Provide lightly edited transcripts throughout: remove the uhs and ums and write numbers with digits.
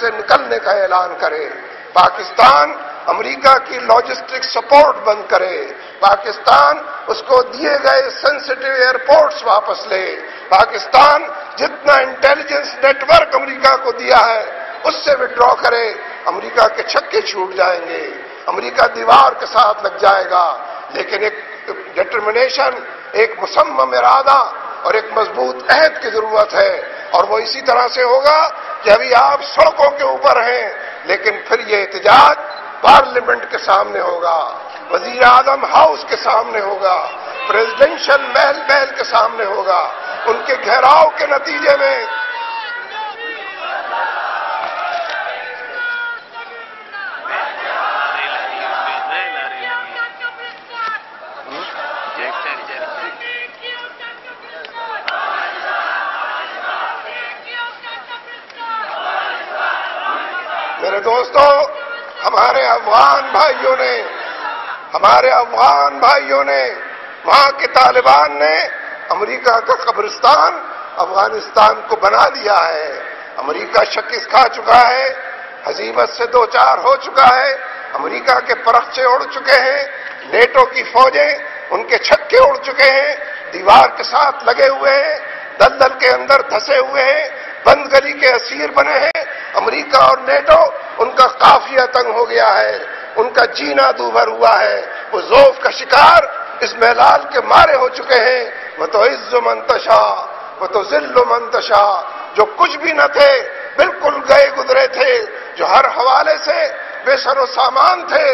سے نکلنے کا اعلان کرے، پاکستان امریکہ کی لاجسٹک سپورٹ بند کرے، پاکستان اس کو دیے گئے سینسٹیو ایئرپورٹس واپس لے، پاکستان جتنا انٹیلیجنس نیٹ ورک امریکہ کو دیا ہے اس سے وڈرا کرے، امریکہ کے چھکے چھوٹ جائیں گے، امریکہ دیوار کے ساتھ لگ جائے گا۔ لیکن ایک ڈٹرمنیشن، ایک مصمم ارادہ اور ایک مضبوط عہد کی ضرورت ہے، اور وہ اسی طرح سے ہوگا کہ ابھی آپ سڑکوں کے اوپر ہیں، لیکن پھر یہ احتجاج پارلیمنٹ کے سامنے ہوگا، وزیر اعظم ہاؤس کے سامنے ہوگا، پریزیڈنشل محل کے سامنے ہوگا، ان کے گھیراؤ کے نتیجے میں میرے دوستو، ہمارے افغان بھائیوں نے وہاں کے طالبان نے امریکہ کا قبرستان افغانستان کو بنا دیا ہے، امریکہ شکست کھا چکا ہے، ہزیمت سے دو چار ہو چکا ہے، امریکہ کے پرخچے اڑ چکے ہیں، نیٹو کی فوجیں ان کے چھکے اڑ چکے ہیں، دیوار کے ساتھ لگے ہوئے ہیں، دلدل کے اندر دھسے ہوئے ہیں، بند گلی کے اسیر بنے ہیں، امریکہ اور نیٹو ان کا قافیہ تنگ ہو گیا ہے، ان کا جینا دوبھر ہوا ہے، وہ ذوف کا شکار اس محلال کے مارے ہو چکے ہیں۔ وہ تو عز من تشاء وہ تو ذل من تشاء، جو کچھ بھی نہ تھے بالکل گئے گزرے تھے، جو ہر حوالے سے بے سر و سامان تھے،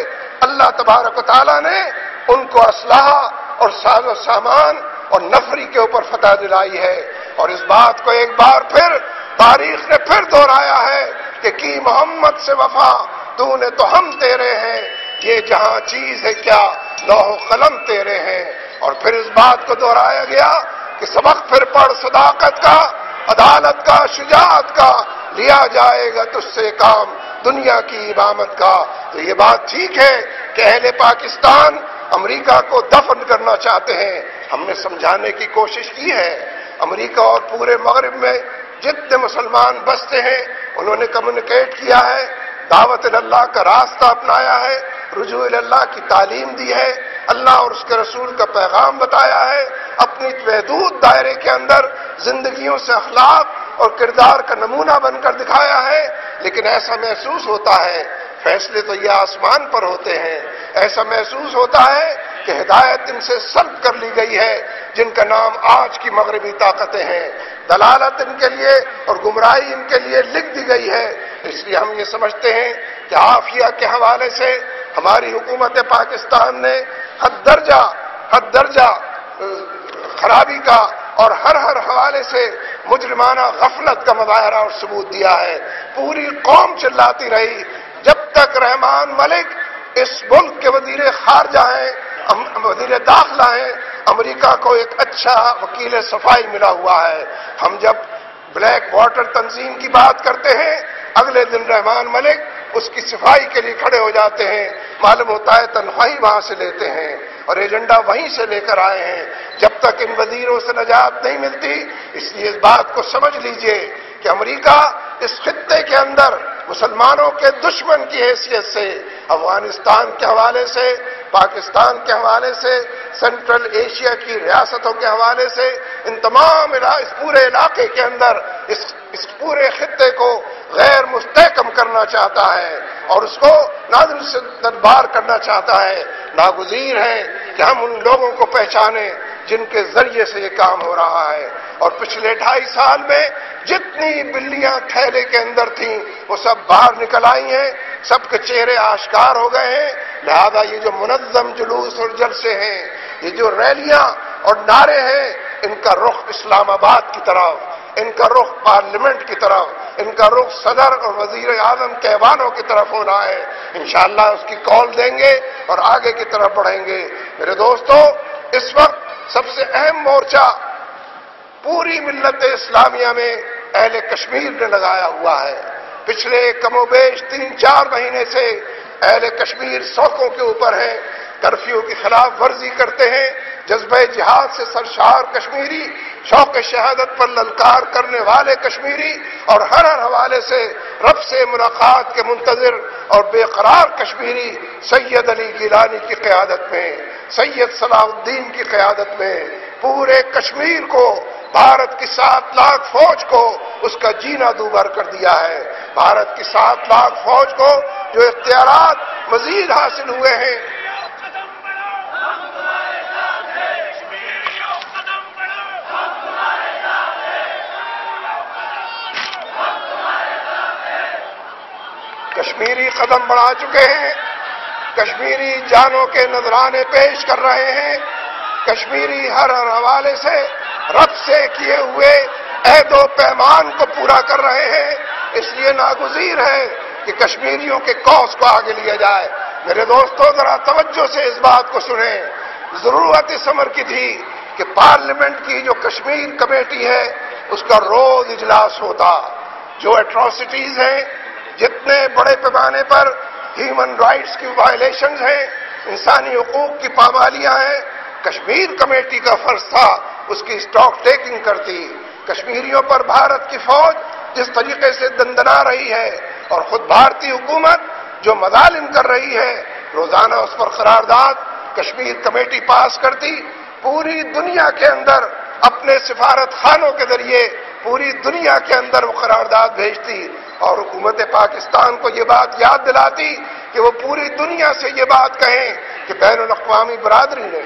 اللہ تبارک و تعالیٰ نے ان کو اسلحہ اور ساز و سامان اور نفری کے اوپر فتح دلائی ہے۔ اور اس بات کو ایک بار پھر تاریخ نے پھر دہرایا ہے کہ کی محمد سے وفا تو نے تو ہم تیرے ہیں، یہ جہاں چیز ہے کیا لوح و قلم تیرے ہیں۔ اور پھر اس بات کو دہرایا گیا کہ سبق پھر پڑھ صداقت کا، عدالت کا، شجاعت کا، لیا جائے گا تجھ سے کام دنیا کی امامت کا۔ تو یہ بات ٹھیک ہے کہ اہل پاکستان امریکہ کو دفن کرنا چاہتے ہیں، ہم نے سمجھانے کی کوشش کی ہے۔ امریکہ اور پورے مغرب میں جتنے مسلمان بستے ہیں انہوں نے کمیونیکیٹ کیا ہے، دعوت اللہ کا راستہ اپنایا ہے، رجوع اللہ کی تعلیم دی ہے، اللہ اور اس کے رسول کا پیغام بتایا ہے، اپنی محدود دائرے کے اندر زندگیوں سے اخلاق اور کردار کا نمونہ بن کر دکھایا ہے۔ لیکن ایسا محسوس ہوتا ہے فیصلے تو یہ آسمان پر ہوتے ہیں، ایسا محسوس ہوتا ہے کہ ہدایت ان سے سلب کر لی گئی ہے، جن کا نام آج کی مغربی طاقتیں ہیں، دلالت ان کے لیے اور گمراہی ان کے لیے لکھ دی گئی ہے۔ اس لیے ہم یہ سمجھتے ہیں کہ عافیہ کے حوالے سے ہماری حکومت پاکستان نے حد درجہ خرابی کا اور ہر حوالے سے مجرمانہ غفلت کا مظاہرہ اور ثبوت دیا ہے۔ پوری قوم چلاتی رہی جب تک رحمان ملک اس ملک کے وزیر خارجہ ہیں، وزیر داخلہ ہیں، امریکہ کو ایک اچھا وکیل صفائی ملا ہوا ہے۔ ہم جب بلیک واٹر تنظیم کی بات کرتے ہیں اگلے دن رحمان ملک اس کی صفائی کے لیے کھڑے ہو جاتے ہیں، معلوم ہوتا ہے تنخواہی وہاں سے لیتے ہیں اور ایجنڈا وہیں سے لے کر آئے ہیں۔ جب تک ان وزیروں سے نجات نہیں ملتی، اس لیے اس بات کو سمجھ لیجئے کہ امریکہ اس خطے کے اندر مسلمانوں کے دشمن کی حیثیت سے افغانستان کے حوالے سے، پاکستان کے حوالے سے، سینٹرل ایشیا کی ریاستوں کے حوالے سے، ان تمام اس پورے علاقے کے اندر اس پورے خطے کو غیر مستحکم کرنا چاہتا ہے اور اس کو نادر سے دربار کرنا چاہتا ہے۔ ناگزیر ہے کہ ہم ان لوگوں کو پہچانیں جن کے ذریعے سے یہ کام ہو رہا ہے، اور پچھلے 2.5 سال میں جتنی بلیاں تھیلے کے اندر تھیں وہ سب باہر نکل آئی ہیں، سب کے چہرے آشکار ہو گئے ہیں۔ لہذا یہ جو منظم جلوس اور جلسے ہیں، یہ جو ریلیاں اور نعرے ہیں، ان کا رخ اسلام آباد کی طرف، ان کا رخ پارلیمنٹ کی طرف، ان کا رخ صدر اور وزیر اعظم کے ایوانوں کی طرف ہونا ہے۔ انشاءاللہ اس کی کال دیں گے اور آگے کی طرف بڑھیں گے۔ میرے دوستو، اس وقت سب سے اہم مورچہ پوری ملت اسلامیہ میں اہل کشمیر نے لگایا ہوا ہے۔ پچھلے کم و بیش 3-4 مہینے سے اہل کشمیر سڑکوں کے اوپر ہیں، کرفیو کی خلاف ورزی کرتے ہیں، جذبہ جہاد سے سرشار کشمیری شوق شہادت پر للکار کرنے والے کشمیری اور ہر حوالے سے رب سے ملاقات کے منتظر اور بے قرار کشمیری سید علی گیلانی کی قیادت میں، سید صلاح الدین کی قیادت میں پورے کشمیر کو، بھارت کی 7 لاکھ فوج کو اس کا جینا دوبر کر دیا ہے۔ بھارت کی 7 لاکھ فوج کو جو اختیارات مزید حاصل ہوئے ہیں، کشمیری قدم بڑھا چکے ہیں، کشمیری جانوں کے نذرانے پیش کر رہے ہیں، کشمیری ہر حوالے سے رب سے کیے ہوئے عہد و پیمان کو پورا کر رہے ہیں۔ اس لیے ناگزیر ہے کہ کشمیریوں کے کوس کو آگے لیا جائے۔ میرے دوستو ذرا توجہ سے اس بات کو سنیں، ضرورت اس امر کی تھی کہ پارلیمنٹ کی جو کشمیر کمیٹی ہے اس کا روز اجلاس ہوتا، جو ایٹراسٹیز ہیں، جتنے بڑے پیمانے پر ہیومن رائٹس کی وائلیشنز ہیں، انسانی حقوق کی پامالیاں ہیں، کشمیر کمیٹی کا فرض تھا اس کی اسٹاک ٹیکنگ کرتی۔ کشمیریوں پر بھارت کی فوج جس طریقے سے دندنا رہی ہے اور خود بھارتی حکومت جو مظالم کر رہی ہے، روزانہ اس پر قرارداد کشمیر کمیٹی پاس کرتی، پوری دنیا کے اندر اپنے سفارت خانوں کے ذریعے پوری دنیا کے اندر وہ قرارداد بھیجتی اور حکومت پاکستان کو یہ بات یاد دلاتی کہ وہ پوری دنیا سے یہ بات کہیں کہ بین الاقوامی برادری نے،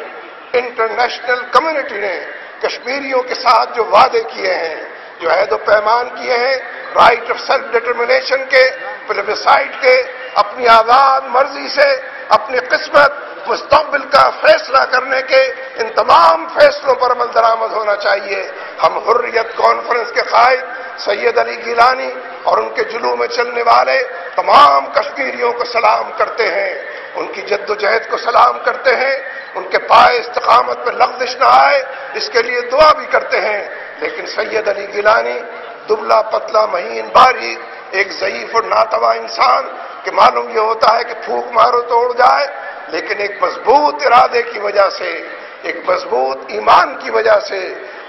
انٹرنیشنل کمیونٹی نے کشمیریوں کے ساتھ جو وعدے کیے ہیں، جو عہد و پیمان کیے ہیں، رائٹ آف سیلف ڈٹرمنیشن کے، پلیبسائٹ کے، اپنی آزاد مرضی سے اپنی قسمت مستقبل کا فیصلہ کرنے کے، ان تمام فیصلوں پر عمل درآمد ہونا چاہیے۔ ہم حریت کانفرنس کے قائد سید علی گیلانی اور ان کے جلوہ میں چلنے والے تمام کشمیریوں کو سلام کرتے ہیں، ان کی جد و جہد کو سلام کرتے ہیں، ان کے پائے استقامت میں لغزش نہ آئے اس کے لیے دعا بھی کرتے ہیں۔ لیکن سید علی گیلانی دبلا پتلا مہین باریک، ایک ضعیف اور ناتواں انسان کہ معلوم یہ ہوتا ہے کہ پھونک مارو تو اڑ جائے، لیکن ایک مضبوط ارادے کی وجہ سے، ایک مضبوط ایمان کی وجہ سے،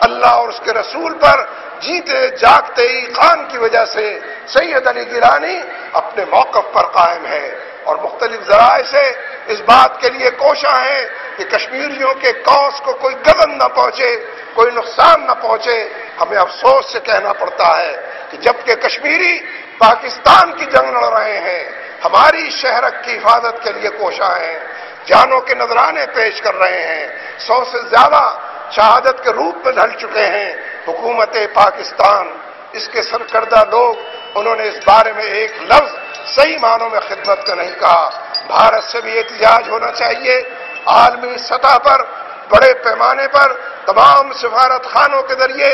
اللہ اور اس کے رسول پر جیتے جاگتے ایقان کی وجہ سے سید علی گیلانی اپنے موقف پر قائم ہے اور مختلف ذرائع سے اس بات کے لیے کوشاں ہیں کہ کشمیریوں کے کوس کو کوئی غضب نہ پہنچے، کوئی نقصان نہ پہنچے۔ ہمیں افسوس سے کہنا پڑتا ہے کہ جبکہ کشمیری پاکستان کی جنگ لڑ رہے ہیں، ہماری شہرک کی حفاظت کے لیے کوشاں ہیں، جانوں کے نذرانے پیش کر رہے ہیں، 100 سے زیادہ شہادت کے روپ میں ڈھل چکے ہیں، حکومت پاکستان، اس کے سرکردہ لوگ، انہوں نے اس بارے میں ایک لفظ صحیح معنوں میں خدمت کا نہیں کہا۔ بھارت سے بھی احتجاج ہونا چاہیے، عالمی سطح پر بڑے پیمانے پر تمام سفارت خانوں کے ذریعے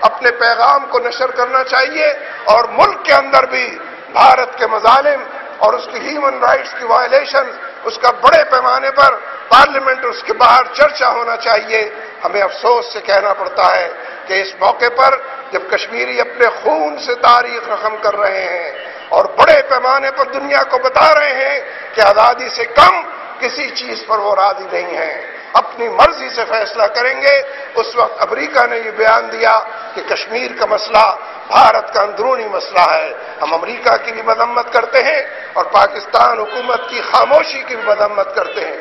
اپنے پیغام کو نشر کرنا چاہیے، اور ملک کے اندر بھی بھارت کے مظالم اور اس کی ہیومن رائٹس کی وائلیشن، اس کا بڑے پیمانے پر پارلیمنٹ اس کے باہر چرچا ہونا چاہیے۔ ہمیں افسوس سے کہنا پڑتا ہے کہ اس موقع پر جب کشمیری اپنے خون سے تاریخ رقم کر رہے ہیں اور بڑے پیمانے پر دنیا کو بتا رہے ہیں کہ آزادی سے کم کسی چیز پر وہ راضی نہیں ہیں، اپنی مرضی سے فیصلہ کریں گے، اس وقت امریکہ نے یہ بیان دیا کہ کشمیر کا مسئلہ بھارت کا اندرونی مسئلہ ہے۔ ہم امریکہ کی بھی مذمت کرتے ہیں اور پاکستان حکومت کی خاموشی کی بھی مذمت کرتے ہیں۔